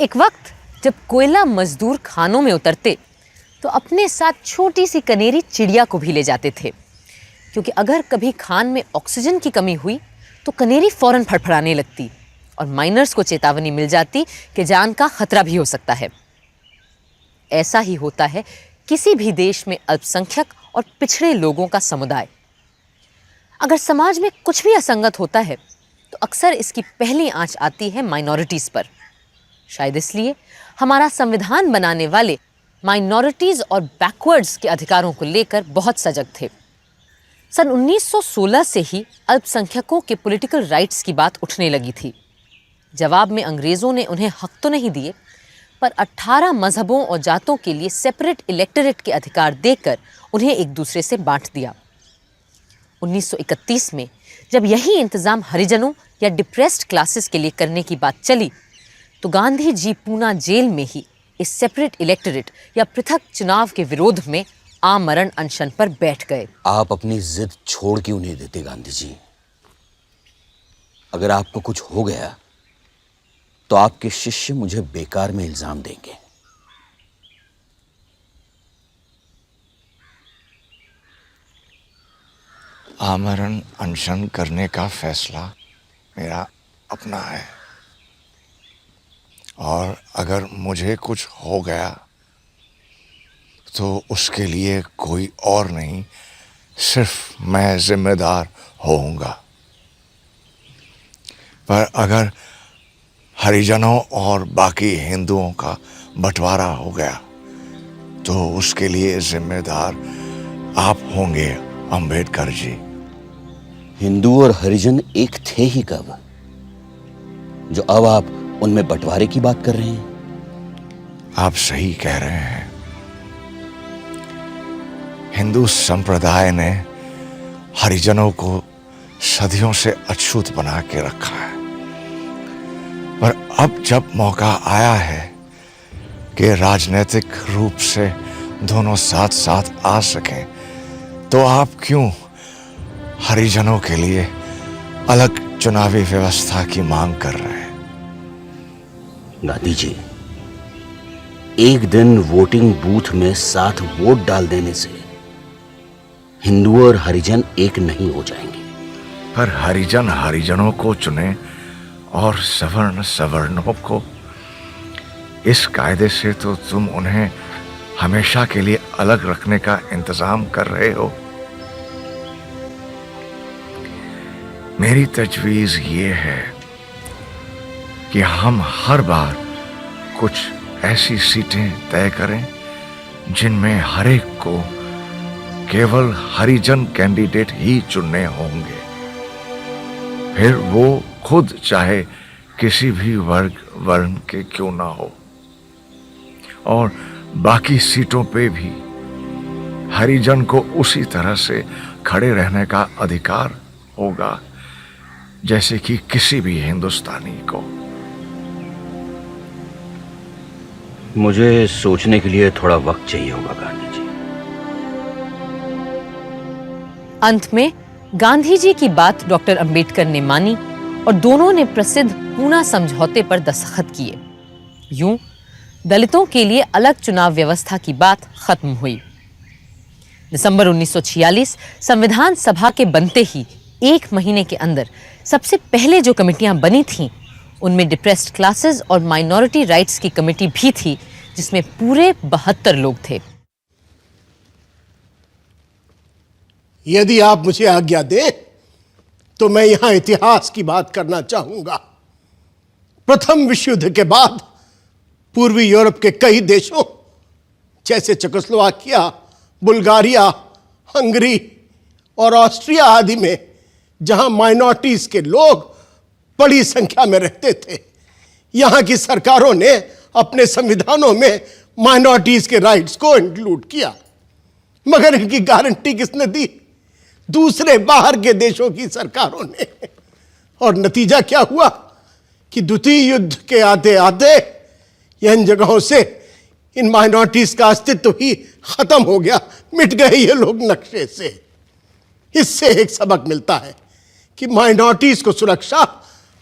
एक वक्त जब कोयला मजदूर खानों में उतरते तो अपने साथ छोटी सी कनेरी चिड़िया को भी ले जाते थे, क्योंकि अगर कभी खान में ऑक्सीजन की कमी हुई तो कनेरी फौरन फड़फड़ाने लगती और माइनर्स को चेतावनी मिल जाती कि जान का खतरा भी हो सकता है। ऐसा ही होता है किसी भी देश में अल्पसंख्यक और पिछड़े लोगों का समुदाय। अगर समाज में कुछ भी असंगत होता है तो अक्सर इसकी पहली आंच आती है माइनॉरिटीज पर। शायद इसलिए हमारा संविधान बनाने वाले माइनॉरिटीज और बैकवर्ड्स के अधिकारों को लेकर बहुत सजग थे। सन 1916 से ही अल्पसंख्यकों के पॉलिटिकल राइट्स की बात उठने लगी थी। जवाब में अंग्रेजों ने उन्हें हक तो नहीं दिए, पर 18 मजहबों और जातों के लिए सेपरेट इलेक्टोरेट के अधिकार देकर उन्हें एक दूसरे से बांट दिया। 1931 में जब यही इंतजाम हरिजनों या डिप्रेस्ड क्लासेस के लिए करने की बात चली तो गांधी जी पूना जेल में ही इस सेपरेट इलेक्टोरेट या पृथक चुनाव के विरोध में आमरण अनशन पर बैठ गए। आप अपनी जिद छोड़ क्यों नहीं देते गांधी जी? अगर आपको कुछ हो गया तो आपके शिष्य मुझे बेकार में इल्जाम देंगे। आमरण अनशन करने का फैसला मेरा अपना है, और अगर मुझे कुछ हो गया तो उसके लिए कोई और नहीं, सिर्फ मैं जिम्मेदार होऊंगा। पर अगर हरिजनों और बाकी हिंदुओं का बंटवारा हो गया तो उसके लिए जिम्मेदार आप होंगे अंबेडकर जी। हिंदू और हरिजन एक थे ही कब, जो अब आप उनमें बंटवारे की बात कर रहे हैं? आप सही कह रहे हैं। हिंदू संप्रदाय ने हरिजनों को सदियों से अछूत बना के रखा है, पर अब जब मौका आया है कि राजनीतिक रूप से दोनों साथ साथ आ सकें, तो आप क्यों हरिजनों के लिए अलग चुनावी व्यवस्था की मांग कर रहे हैं? गांधी जी, एक दिन वोटिंग बूथ में साथ वोट डाल देने से हिंदू और हरिजन एक नहीं हो जाएंगे। पर हरिजन हरिजनों को चुने और सवर्ण सवर्णों को। इस कायदे से तो तुम उन्हें हमेशा के लिए अलग रखने का इंतजाम कर रहे हो। मेरी तजवीज ये है कि हम हर बार कुछ ऐसी सीटें तय करें जिनमें हर एक को केवल हरिजन कैंडिडेट ही चुनने होंगे, फिर वो खुद चाहे किसी भी वर्ण के क्यों ना हो। और बाकी सीटों पे भी हरिजन को उसी तरह से खड़े रहने का अधिकार होगा जैसे कि किसी भी हिंदुस्तानी को। मुझे सोचने के लिए थोड़ा वक्त चाहिए होगा गांधी जी। अंत में गांधी जी की बात डॉक्टर अंबेडकर ने मानी और दोनों ने प्रसिद्ध पूना समझौते पर दस्तखत किए। यूं दलितों के लिए अलग चुनाव व्यवस्था की बात खत्म हुई। दिसंबर 1946 संविधान सभा के बनते ही एक महीने के अंदर सबसे पहले जो कमेटियां बनी थीं उनमें डिप्रेस्ड क्लासेस और माइनॉरिटी राइट्स की कमेटी भी थी, जिसमें पूरे 72 लोग थे। यदि आप मुझे आज्ञा दें तो मैं यहां इतिहास की बात करना चाहूंगा। प्रथम विश्व युद्ध के बाद पूर्वी यूरोप के कई देशों जैसे चेकोस्लोवाकिया, बुल्गारिया, हंगरी और ऑस्ट्रिया आदि में जहां माइनॉरिटीज के लोग बड़ी संख्या में रहते थे, यहां की सरकारों ने अपने संविधानों में माइनॉरिटीज के राइट्स को इंक्लूड किया। मगर इनकी गारंटी किसने दी? दूसरे बाहर के देशों की सरकारों ने। और नतीजा क्या हुआ कि द्वितीय युद्ध के आते आते इन जगहों से इन माइनॉरिटीज का अस्तित्व ही खत्म हो गया, मिट गए ये लोग नक्शे से। इससे एक सबक मिलता है कि माइनॉरिटीज को सुरक्षा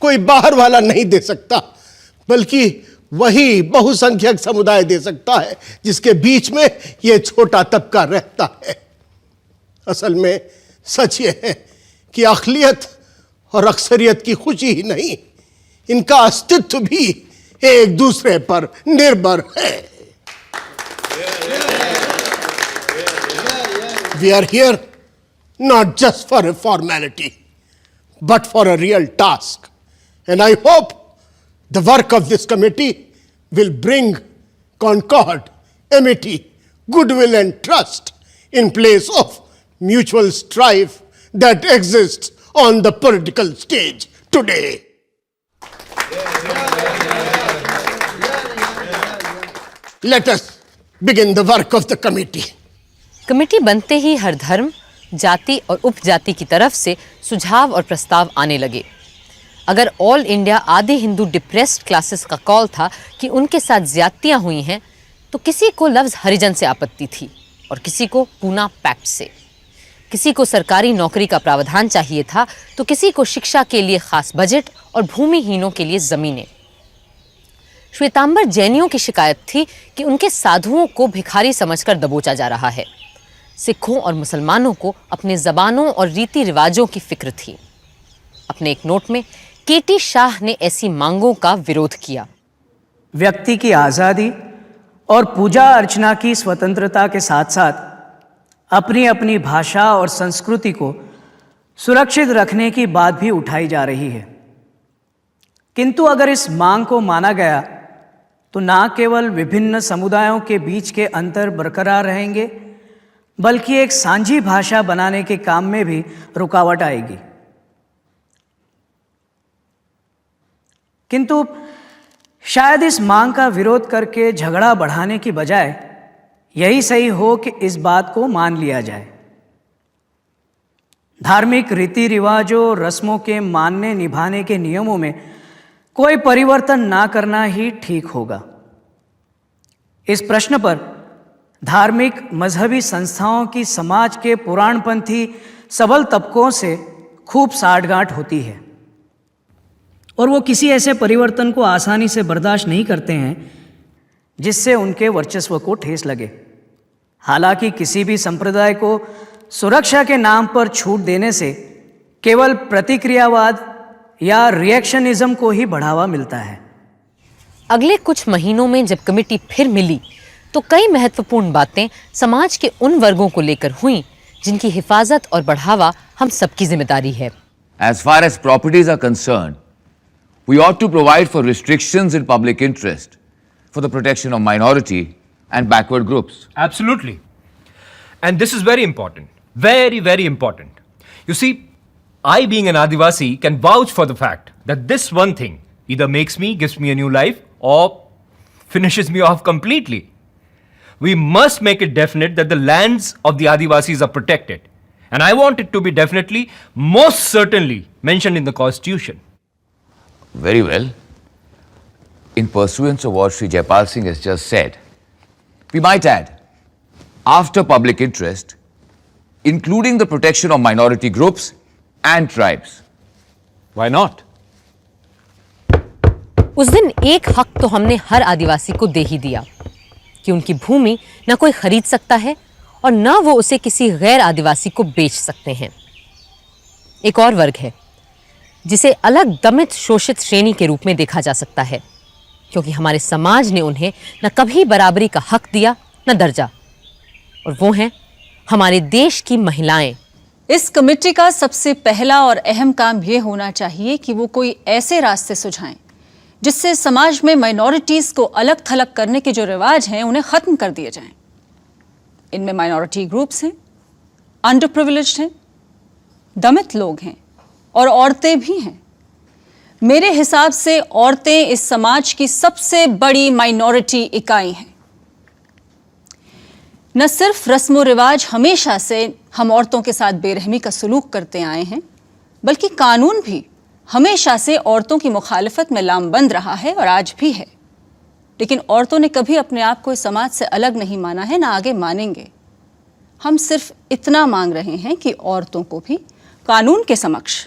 कोई बाहर वाला नहीं दे सकता, बल्कि वही बहुसंख्यक समुदाय दे सकता है जिसके बीच में यह छोटा तबका रहता है। असल में सच यह है कि अक़लियत और अक्सरियत की खुशी ही नहीं, इनका अस्तित्व भी एक दूसरे पर निर्भर है। We are here not just for a formality, but for a real task. And I hope the work of this committee will bring concord, amity, goodwill, and trust in place of mutual strife that exists on the political stage today. Let us begin the work of the committee. Committee बनते ही हर धर्म, जाति और उपजाति की तरफ से सुझाव और प्रस्ताव आने लगे। अगर ऑल इंडिया आधे हिंदू डिप्रेस्ड क्लासेस का कॉल था कि उनके साथ ज्यादतियां हुई हैं, तो किसी को लफ्ज़ हरिजन से आपत्ति थी और किसी को पूना पैक्ट से। किसी को सरकारी नौकरी का प्रावधान चाहिए था तो किसी को शिक्षा के लिए खास बजट और भूमिहीनों के लिए ज़मीनें। श्वेतांबर जैनियों की शिकायत थी कि उनके साधुओं को भिखारी समझकर दबोचा जा रहा है। सिखों और मुसलमानों को अपने ज़बानों और रीति रिवाजों की फिक्र थी। अपने एक नोट में केटी शाह ने ऐसी मांगों का विरोध किया। व्यक्ति की आज़ादी और पूजा अर्चना की स्वतंत्रता के साथ साथ अपनी अपनी भाषा और संस्कृति को सुरक्षित रखने की बात भी उठाई जा रही है। किंतु अगर इस मांग को माना गया तो न केवल विभिन्न समुदायों के बीच के अंतर बरकरार रहेंगे, बल्कि एक सांझी भाषा बनाने के काम में भी रुकावट आएगी। किंतु शायद इस मांग का विरोध करके झगड़ा बढ़ाने की बजाय यही सही हो कि इस बात को मान लिया जाए। धार्मिक रीति रिवाजों, रस्मों के मानने निभाने के नियमों में कोई परिवर्तन ना करना ही ठीक होगा। इस प्रश्न पर धार्मिक मजहबी संस्थाओं की समाज के पुराणपंथी सबल तबकों से खूब साठगांठ होती है और वो किसी ऐसे परिवर्तन को आसानी से बर्दाश्त नहीं करते हैं जिससे उनके वर्चस्व को ठेस लगे। हालांकि किसी भी संप्रदाय को सुरक्षा के नाम पर छूट देने से केवल प्रतिक्रियावाद या रिएक्शनिज्म को ही बढ़ावा मिलता है। अगले कुछ महीनों में जब कमेटी फिर मिली तो कई महत्वपूर्ण बातें समाज के उन वर्गों को लेकर हुईं जिनकी हिफाजत और बढ़ावा हम सबकी जिम्मेदारी है। As far as properties are concerned, we ought to provide for restrictions in public interest for the protection of minority and backward groups. Absolutely. And this is very important. Very, very important. You see, I being an Adivasi can vouch for the fact that this one thing either makes me, gives me a new life or finishes me off completely. We must make it definite that the lands of the Adivasis are protected. And I want it to be definitely, most certainly mentioned in the Constitution. Very well. In pursuance of what Sri Jaipal Singh has just said, we might add, after public interest, including the protection of minority groups and tribes. Why not? उस दिन एक हक तो हमने हर आदिवासी को दे ही दिया कि उनकी भूमि न कोई खरीद सकता है और न वो उसे किसी गैर आदिवासी को बेच सकते हैं। एक और वर्ग है जिसे अलग दमित शोषित श्रेणी के रूप में देखा जा सकता है, क्योंकि हमारे समाज ने उन्हें न कभी बराबरी का हक दिया न दर्जा, और वो हैं हमारे देश की महिलाएं। इस कमेटी का सबसे पहला और अहम काम ये होना चाहिए कि वो कोई ऐसे रास्ते सुझाएं जिससे समाज में माइनॉरिटीज को अलग थलग करने के जो रिवाज हैं उन्हें खत्म कर दिए जाएं। इनमें माइनॉरिटी ग्रुप्स हैं, अंडर प्रिविलेज्ड हैं, दमित लोग हैं और औरतें भी हैं। मेरे हिसाब से औरतें इस समाज की सबसे बड़ी माइनॉरिटी इकाई हैं। न सिर्फ रस्मो रिवाज हमेशा से हम औरतों के साथ बेरहमी का सलूक करते आए हैं, बल्कि कानून भी हमेशा से औरतों की मुखालिफत में लामबंद रहा है और आज भी है। लेकिन औरतों ने कभी अपने आप को इस समाज से अलग नहीं माना है, ना आगे मानेंगे। हम सिर्फ इतना मांग रहे हैं कि औरतों को भी कानून के समक्ष,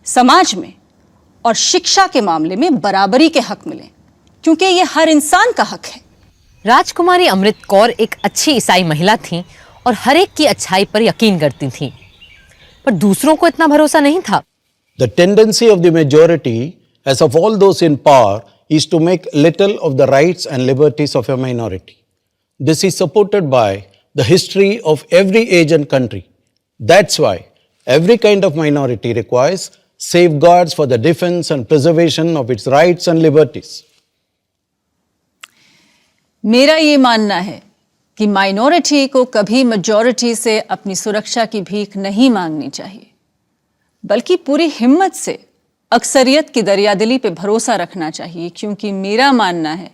समाज में और शिक्षा के मामले में बराबरी के हक मिलें। क्योंकि ये हर इंसान का हक है। राजकुमारी अमृत कौर एक अच्छी ईसाई महिला थीं और हर एक की अच्छाई पर यकीन करती थीं, पर दूसरों को इतना भरोसा नहीं था। The tendency of the majority, as of all those in power, is to make little of the rights and liberties of a minority. This is supported by the history of every age and country. That's why every kind of minority requires safeguards for the defense and preservation of its rights and liberties. मेरा ये मानना है कि minority को कभी majority से अपनी सुरक्षा की भीख नहीं मांगनी चाहिए, बल्कि पूरी हिम्मत से अक्सरियत की दरियादिली पे भरोसा रखना चाहिए, क्योंकि मेरा मानना है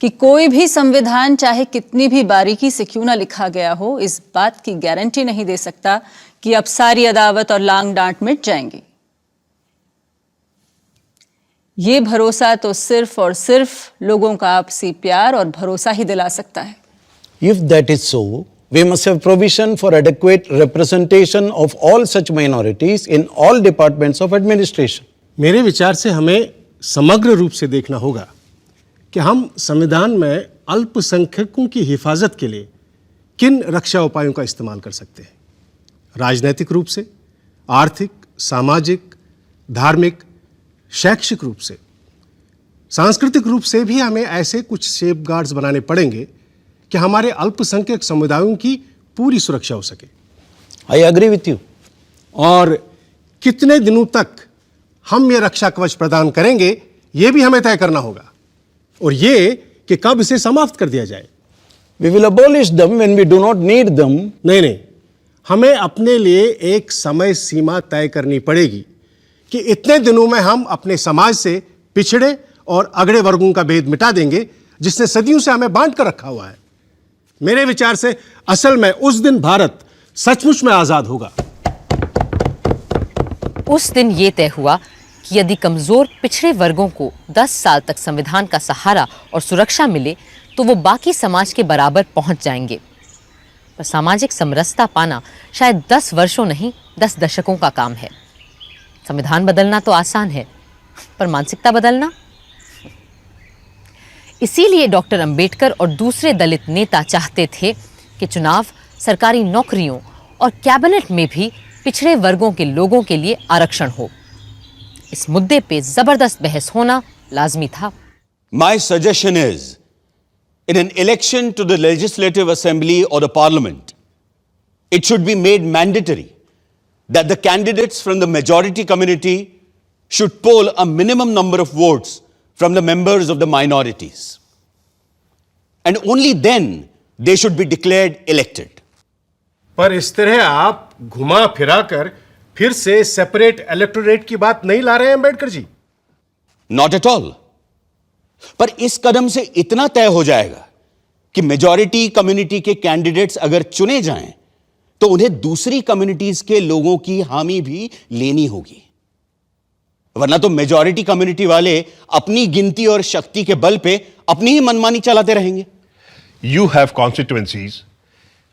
कि कोई भी संविधान चाहे कितनी भी बारीकी से क्यों ना लिखा गया हो, इस बात की गारंटी नहीं दे सकता कि अब सारी अदावत और लांग डांट मिट जाएंगी। ये भरोसा तो सिर्फ और सिर्फ लोगों का आपसी प्यार और भरोसा ही दिला सकता है। If that is so, we must have provision for adequate representation of all such minorities in all departments of administration. मेरे विचार से हमें समग्र रूप से देखना होगा कि हम संविधान में अल्पसंख्यकों की हिफाजत के लिए किन रक्षा उपायों का इस्तेमाल कर सकते हैं। राजनैतिक रूप से, आर्थिक, सामाजिक, धार्मिक, शैक्षिक रूप से, सांस्कृतिक रूप से भी हमें ऐसे कुछ सेफगार्ड्स बनाने पड़ेंगे कि हमारे अल्पसंख्यक समुदायों की पूरी सुरक्षा हो सके। I agree with you. और कितने दिनों तक हम ये रक्षा कवच प्रदान करेंगे, ये भी हमें तय करना होगा, और ये कि कब इसे समाप्त कर दिया जाए। We will abolish them when we do not need them. नहीं, हमें अपने लिए एक समय सीमा तय करनी पड़ेगी कि इतने दिनों में हम अपने समाज से पिछड़े और अगड़े वर्गों का भेद मिटा देंगे, जिसने सदियों से हमें बांध कर रखा हुआ है। मेरे विचार से असल में उस दिन भारत सचमुच में आजाद होगा। उस दिन ये तय हुआ कि यदि कमजोर पिछड़े वर्गों को 10 साल तक संविधान का सहारा और सुरक्षा मिले तो वो बाकी समाज के बराबर पहुंच जाएंगे। पर सामाजिक समरसता पाना शायद 10 वर्षों नहीं 10 दशकों का काम है। संविधान बदलना तो आसान है, पर मानसिकता बदलना। इसीलिए डॉक्टर अंबेडकर और दूसरे दलित नेता चाहते थे कि चुनाव, सरकारी नौकरियों और कैबिनेट में भी पिछड़े वर्गों के लोगों के लिए आरक्षण हो। इस मुद्दे पे जबरदस्त बहस होना लाजमी था। My suggestion is, in an election to the Legislative Assembly or the Parliament, it should be made mandatory that the candidates from the majority community should poll a minimum number of votes from the members of the minorities. And only then they should be declared elected. पर इस तरह आप घुमा फिरा कर फिर से separate electorate की बात नहीं ला रहे हैं Ambedkar ji? Not at all. पर इस कदम से इतना तय हो जाएगा कि मेजॉरिटी कम्युनिटी के कैंडिडेट्स अगर चुने जाएं तो उन्हें दूसरी कम्युनिटीज के लोगों की हामी भी लेनी होगी, वरना तो मेजॉरिटी कम्युनिटी वाले अपनी गिनती और शक्ति के बल पे अपनी ही मनमानी चलाते रहेंगे। You have constituencies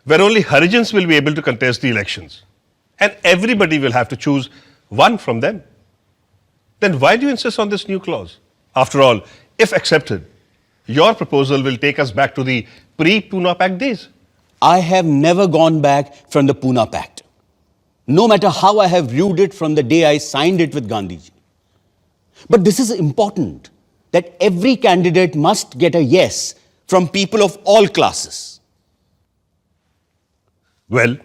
where only Harijans will be able to contest the elections, and everybody will have to choose one from them. Then why do you insist on this new clause? After all, if accepted, your proposal will take us back to the pre-Pune Pact days. I have never gone back from the Pune Pact, no matter how I have viewed it from the day I signed it with Gandhiji. But this is important, that every candidate must get a yes from people of all classes. Well,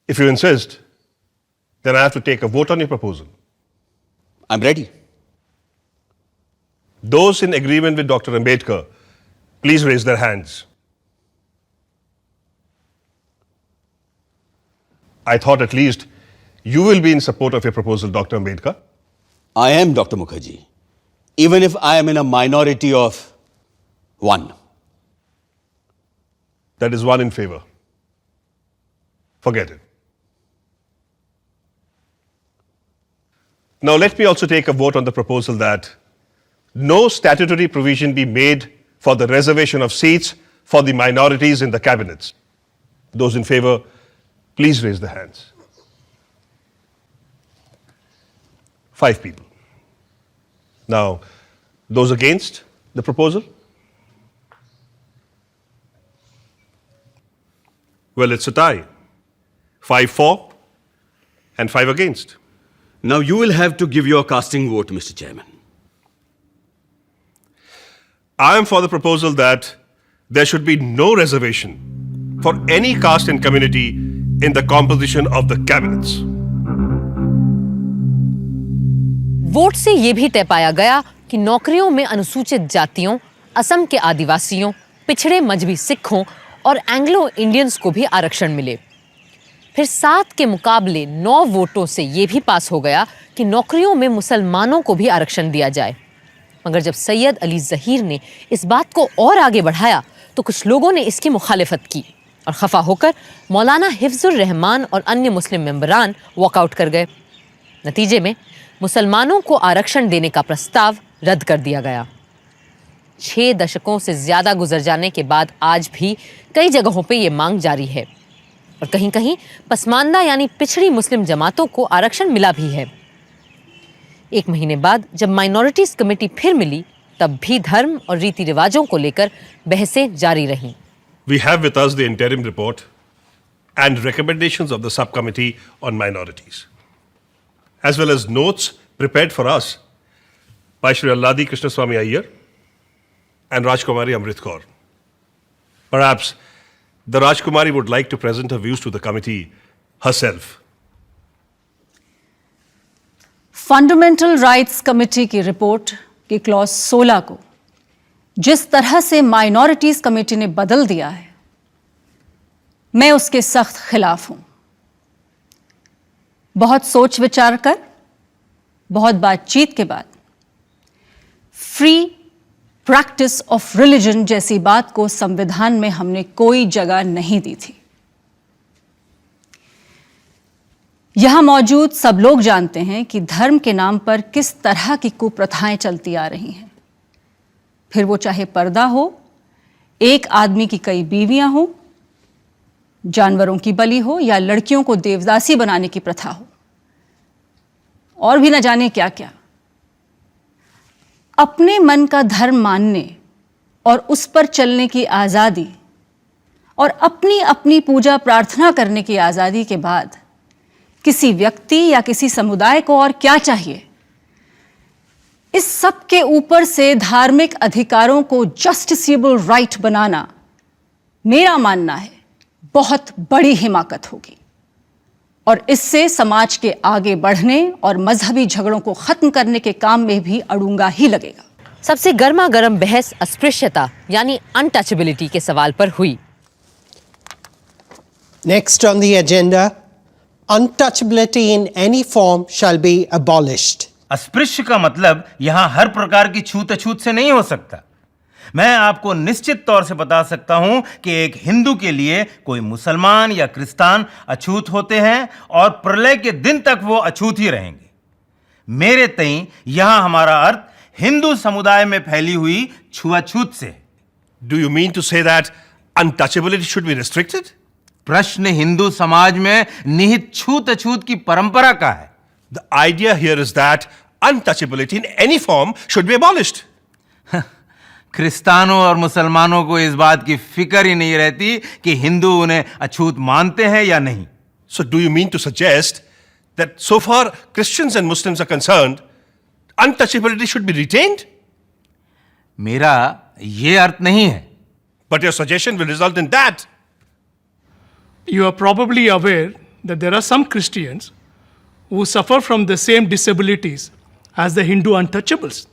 if you insist, then I have to take a vote on your proposal. I'm ready. Those in agreement with Dr. Ambedkar, please raise their hands. I thought at least you will be in support of your proposal, Dr. Ambedkar. I am Dr. Mukherjee, even if I am in a minority of one. That is one in favor. Forget it. Now let me also take a vote on the proposal that no statutory provision be made for the reservation of seats for the minorities in the cabinets. Those in favor, please raise their hands. 5 people. Now, those against, the proposal? Well, it's a tie. 5 for and 5 against. Now you will have to give your casting vote, Mr. Chairman. I am for the proposal that there should be no reservation for any caste and community in the composition of the cabinets. Vote से ये भी तय पाया गया कि नौकरियों में अनुसूचित जातियों, असम के आदिवासियों, पिछड़े मजहबी सिखों और एंग्लो इंडियंस को भी आरक्षण मिले। फिर 7 के मुकाबले 9 वोटों से ये भी पास हो गया कि नौकरियों में मुसलमानों को भी आरक्षण दिया जाए। मगर जब सैयद अली ज़हीर ने इस बात को और आगे बढ़ाया तो कुछ लोगों ने इसकी मुखालिफत की और खफा होकर मौलाना हिफ्जुर रहमान और अन्य मुस्लिम मेंबरान वॉकआउट कर गए। नतीजे में मुसलमानों को आरक्षण देने का प्रस्ताव रद्द कर दिया गया। 6 दशकों से ज़्यादा गुजर जाने के बाद आज भी कई जगहों पे ये मांग जारी है और कहीं कहीं पसमानदा यानी पिछड़ी मुस्लिम जमातों को आरक्षण मिला भी है। 1 महीने बाद जब माइनॉरिटीज़ कमेटी फिर मिली तब भी धर्म और रीति रिवाजों को लेकर बहसें जारी रहीं। We have with us the interim report and recommendations of the subcommittee on minorities, as well as notes prepared for us by Shri Alladi Krishnaswamy Iyer and Rajkumari Amrit Kaur. Perhaps the Rajkumari would like to present her views to the committee herself. Fundamental rights committee की report की clause 16 को जिस तरह से minorities committee ने बदल दिया है, मैं उसके सख्त खिलाफ हूं। बहुत सोच विचार कर, बहुत बातचीत के बाद फ्री प्रैक्टिस ऑफ रिलीजन जैसी बात को संविधान में हमने कोई जगह नहीं दी थी। यहां मौजूद सब लोग जानते हैं कि धर्म के नाम पर किस तरह की कुप्रथाएं चलती आ रही हैं। फिर वो चाहे पर्दा हो, एक आदमी की कई बीवियां हो, जानवरों की बलि हो या लड़कियों को देवदासी बनाने की प्रथा हो और भी न जाने क्या क्या। अपने मन का धर्म मानने और उस पर चलने की आज़ादी और अपनी अपनी पूजा प्रार्थना करने की आज़ादी के बाद किसी व्यक्ति या किसी समुदाय को और क्या चाहिए? इस सब के ऊपर से धार्मिक अधिकारों को जस्टिसेबल राइट बनाना, मेरा मानना है, बहुत बड़ी हिमाकत होगी और इससे समाज के आगे बढ़ने और मजहबी झगड़ों को खत्म करने के काम में भी अड़ूंगा ही लगेगा। सबसे गर्मा गर्म बहस अस्पृश्यता यानी अनटचेबिलिटी के सवाल पर हुई। Next on the agenda, untouchability in any form shall be abolished. अस्पृश्य का मतलब यहां हर प्रकार की छूत अछूत से नहीं हो सकता। मैं आपको निश्चित तौर से बता सकता हूं कि एक हिंदू के लिए कोई मुसलमान या क्रिस्तान अछूत होते हैं और प्रलय के दिन तक वो अछूत ही रहेंगे। मेरे तई यहां हमारा अर्थ हिंदू समुदाय में फैली हुई छुआछूत से। Do you mean to say that untouchability should be restricted? प्रश्न हिंदू समाज में निहित छूत अछूत की परंपरा का है। The idea here is that untouchability in any form should be abolished. क्रिस्तानों और मुसलमानों को इस बात की फिक्र ही नहीं रहती कि हिंदू उन्हें अछूत मानते हैं या नहीं। So do you mean to suggest that so far Christians and Muslims are concerned, untouchability should be retained? मेरा ये अर्थ नहीं है। But your suggestion will result in that. You are probably aware that there are some Christians who suffer from the same disabilities as the Hindu untouchables.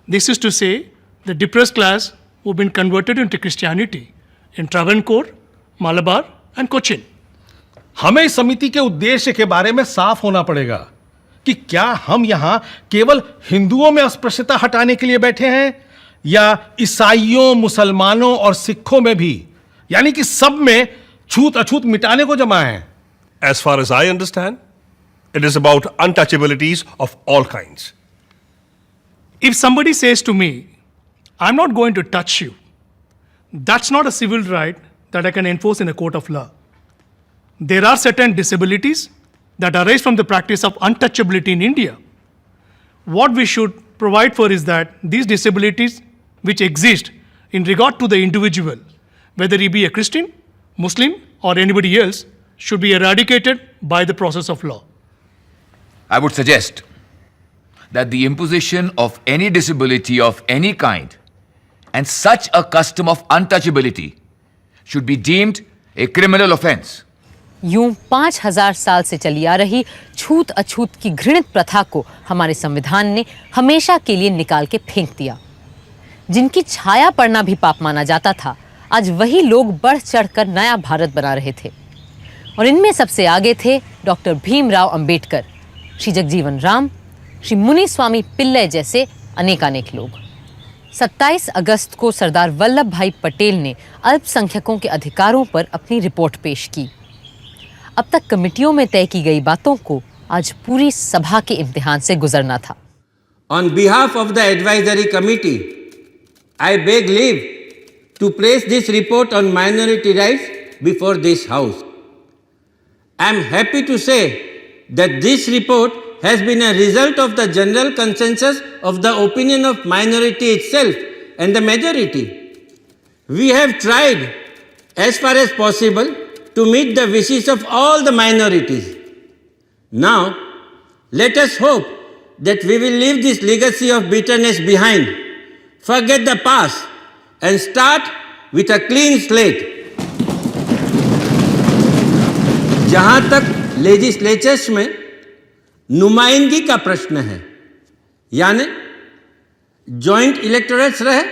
This is to say, the depressed class who have been converted into Christianity in Travancore, Malabar and Cochin. हमें इस समिति के उद्देश्य के बारे में साफ होना पड़ेगा कि क्या हम यहाँ केवल हिंदुओं में अस्पृश्यता हटाने के लिए बैठे हैं या ईसाइयों, मुसलमानों और सिखों में भी, यानी कि सब में छूत अछूत मिटाने को जमा है। As far as I understand, it is about untouchabilities of all kinds. If somebody says to me, I'm not going to touch you, that's not a civil right that I can enforce in a court of law. There are certain disabilities that arise from the practice of untouchability in India. What we should provide for is that these disabilities which exist in regard to the individual, whether he be a Christian, Muslim, or anybody else, should be eradicated by the process of law. I would suggest that the imposition of any disability of any kind and such a custom of untouchability should be deemed a criminal offense. यूं 5000 साल से चली आ रही छूत अछूत की घृणित प्रथा को हमारे संविधान ने हमेशा के लिए निकाल के फेंक दिया। जिनकी छाया पड़ना भी पाप माना जाता था, आज वही लोग बढ़ चढ़कर नया भारत बना रहे थे। और इनमें सबसे आगे थे डॉक्टर भीमराव अंबेडकर, श्री जगजीवन राम, श्री मुनिस्वामी पिल्लई जैसे अनेकानेक लोग। 27 अगस्त को सरदार वल्लभ भाई पटेल ने अल्पसंख्यकों के अधिकारों पर अपनी रिपोर्ट पेश की। अब तक कमिटियों में तय की गई बातों को आज पूरी सभा के इम्तिहान से गुजरना था। On behalf of the advisory committee, I beg leave to place this report on minority rights before this House. I am happy to say that this report has been a result of the general consensus of the opinion of minority itself and the majority. We have tried as far as possible to meet the wishes of all the minorities. Now, let us hope that we will leave this legacy of bitterness behind, forget the past, and start with a clean slate. जहाँ तक legislatures में नुमाइंदगी का प्रश्न है, यानी joint electorates रहे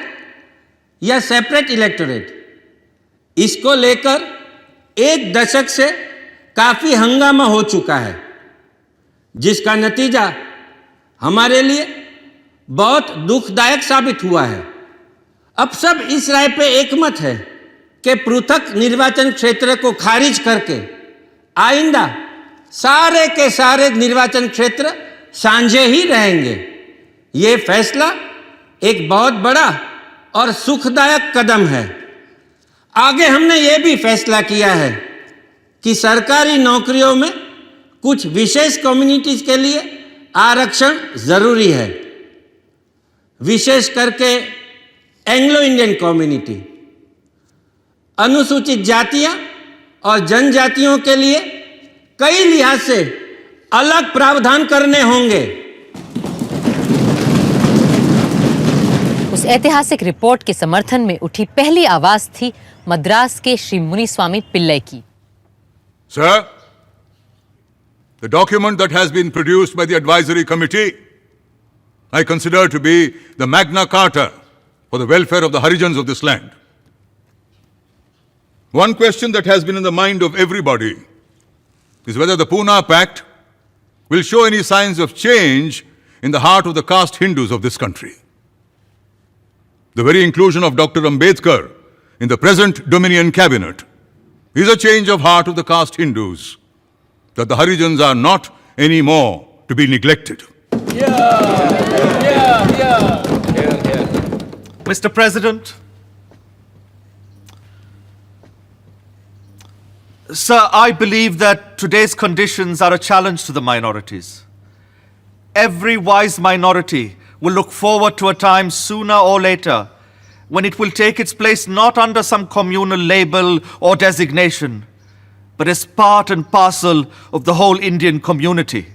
या सेपरेट इलेक्टोरेट, इसको लेकर एक दशक से काफी हंगामा हो चुका है, जिसका नतीजा हमारे लिए बहुत दुखदायक साबित हुआ है। अब सब इस राय पे एकमत है कि पृथक निर्वाचन क्षेत्र को खारिज करके आइंदा सारे के सारे निर्वाचन क्षेत्र साझे ही रहेंगे। ये फैसला एक बहुत बड़ा और सुखदायक कदम है। आगे हमने ये भी फैसला किया है कि सरकारी नौकरियों में कुछ विशेष कम्युनिटीज के लिए आरक्षण जरूरी है, विशेष करके एंग्लो इंडियन कम्युनिटी, अनुसूचित जातियां और जनजातियों के लिए कई लिहाज से अलग प्रावधान करने होंगे। उस ऐतिहासिक रिपोर्ट के समर्थन में उठी पहली आवाज थी मद्रास के श्री मुनिस्वामी पिल्लई की। Sir, the document that has been produced by the advisory committee, I consider to be the Magna Carta for the welfare of the Harijans of this land. One question that has been in the mind of everybody is whether the Pune Pact will show any signs of change in the heart of the caste Hindus of this country. The very inclusion of Dr. Ambedkar in the present Dominion cabinet is a change of heart of the caste Hindus, that the Harijans are not anymore to be neglected. Mr. President, sir, I believe that today's conditions are a challenge to the minorities. Every wise minority will look forward to a time sooner or later when it will take its place not under some communal label or designation, but as part and parcel of the whole Indian community.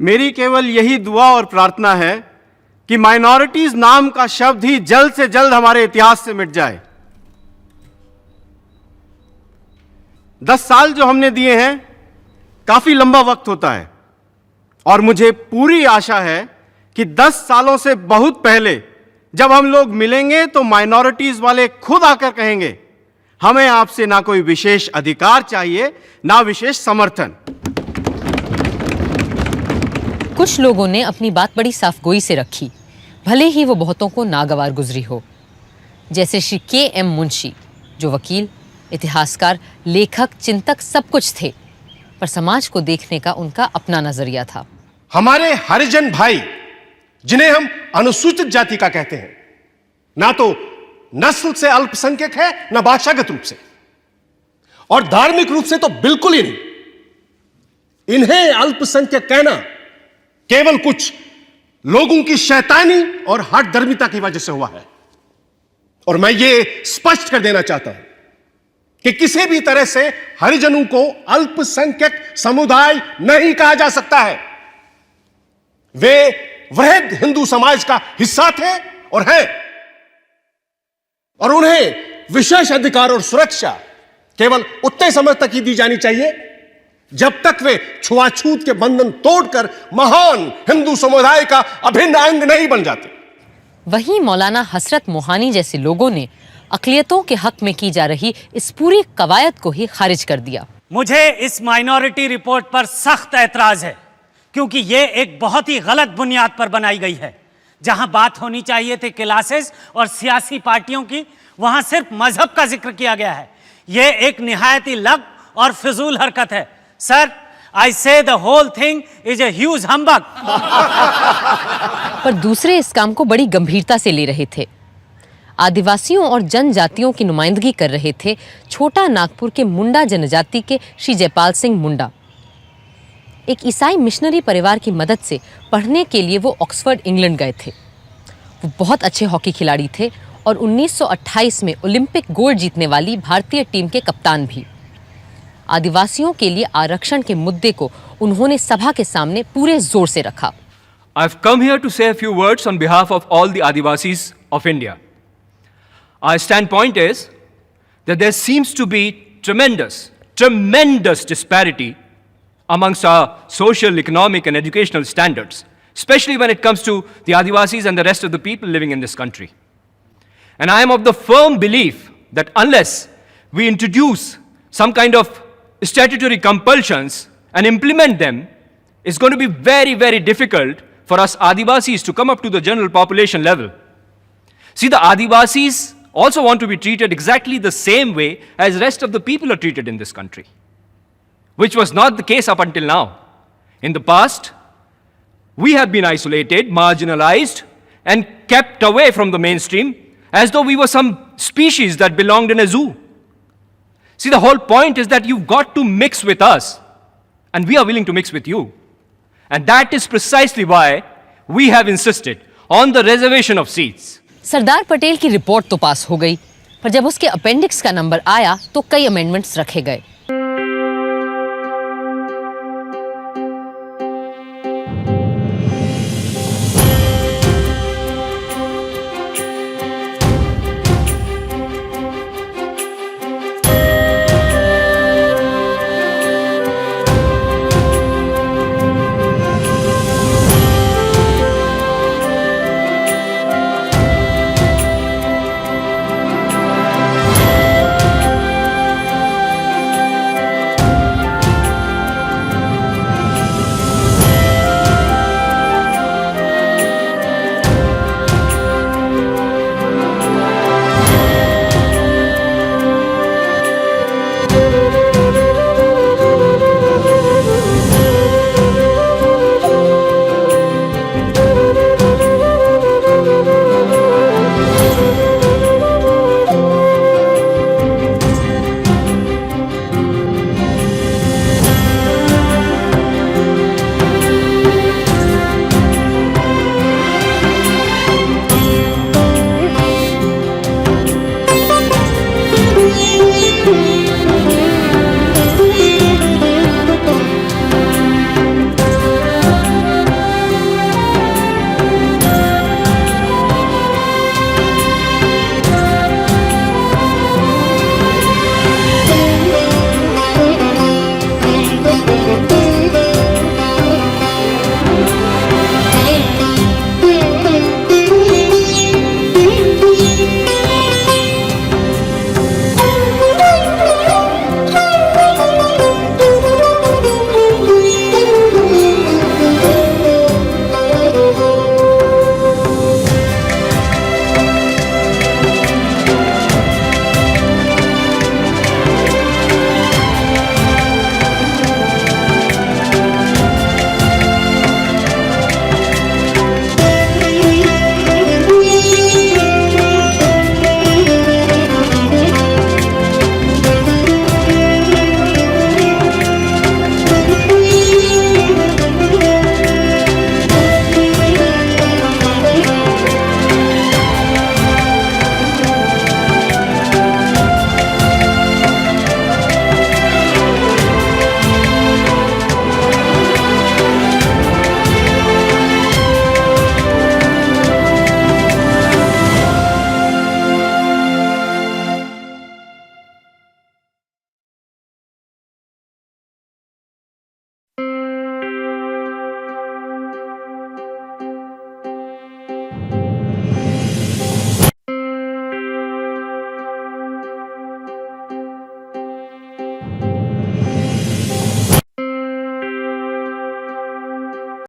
मेरी केवल यही दुआ और प्रार्थना है कि minorities नाम का शब्द ही जल्द से जल्द हमारे इतिहास से मिट जाए। 10 साल जो हमने दिए हैं काफी लंबा वक्त होता है, और मुझे पूरी आशा है कि 10 सालों से बहुत पहले जब हम लोग मिलेंगे तो माइनॉरिटीज वाले खुद आकर कहेंगे, हमें आपसे ना कोई विशेष अधिकार चाहिए, ना विशेष समर्थन। कुछ लोगों ने अपनी बात बड़ी साफगोई से रखी, भले ही वो बहुतों को नागवार गुजरी हो, जैसे श्री के.एम. मुंशी, जो वकील, इतिहासकार, लेखक, चिंतक सब कुछ थे, पर समाज को देखने का उनका अपना नजरिया था। हमारे हरिजन भाई, जिन्हें हम अनुसूचित जाति का कहते हैं, ना तो नस्ल से अल्पसंख्यक है, ना भाषागत रूप से, और धार्मिक रूप से तो बिल्कुल ही नहीं। इन्हें अल्पसंख्यक कहना केवल कुछ लोगों की शैतानी और हठधर्मिता की वजह से हुआ है। और मैं ये स्पष्ट कर देना चाहता हूं कि किसी भी तरह से हरिजनों को अल्पसंख्यक समुदाय नहीं कहा जा सकता है। वे वृहद हिंदू समाज का हिस्सा थे और हैं, और उन्हें विशेष अधिकार और सुरक्षा केवल उतने समय तक ही दी जानी चाहिए जब तक वे छुआछूत के बंधन तोड़कर महान हिंदू समुदाय का अभिन्न अंग नहीं बन जाते। वहीं मौलाना हसरत मोहानी जैसे लोगों ने अक़लियतों के हक में की जा रही इस पूरी कवायद को ही खारिज कर दिया। मुझे इस माइनॉरिटी रिपोर्ट पर सख्त ऐतराज है, क्योंकि ये एक बहुत ही गलत बुनियाद पर बनाई गई है। जहां बात होनी चाहिए थी क्लासेस और सियासी पार्टियों की, वहां सिर्फ मजहब का जिक्र किया गया है। ये एक निहायत ही लग और फिजूल हरकत है। Sir, I say the whole thing is a huge humbug. पर दूसरे इस काम को बड़ी गंभीरता से ले रहे थे। आदिवासियों और जनजातियों की नुमाइंदगी कर रहे थे छोटा नागपुर के मुंडा जनजाति के श्री जयपाल सिंह मुंडा। एक ईसाई मिशनरी परिवार की मदद से पढ़ने के लिए वो ऑक्सफोर्ड इंग्लैंड गए थे। वो बहुत अच्छे हॉकी खिलाड़ी थे और 1928 में ओलंपिक गोल्ड जीतने वाली भारतीय टीम के कप्तान भी। आदिवासियों के लिए आरक्षण के मुद्दे को उन्होंने सभा के सामने पूरे जोर से रखा। I've come here to say a few words on behalf of all the Adivasis of India. Our standpoint is that there seems to be tremendous disparity amongst our social, economic, and educational standards, especially when it comes to the Adivasis and the rest of the people living in this country. And I am of the firm belief that unless we introduce some kind of statutory compulsions and implement them, it's going to be very, very difficult for us Adivasis to come up to the general population level. See, the Adivasis also want to be treated exactly the same way as rest of the people are treated in this country, which was not the case up until now. In the past, we have been isolated, marginalized, and kept away from the mainstream as though we were some species that belonged in a zoo. See, the whole point is that you've got to mix with us, and we are willing to mix with you. And that is precisely why we have insisted on the reservation of seats. Sardar Patel की report तो पास हो गई, पर जब उसके appendix का number आया तो कई अमेंडमेंट्स रखे गए।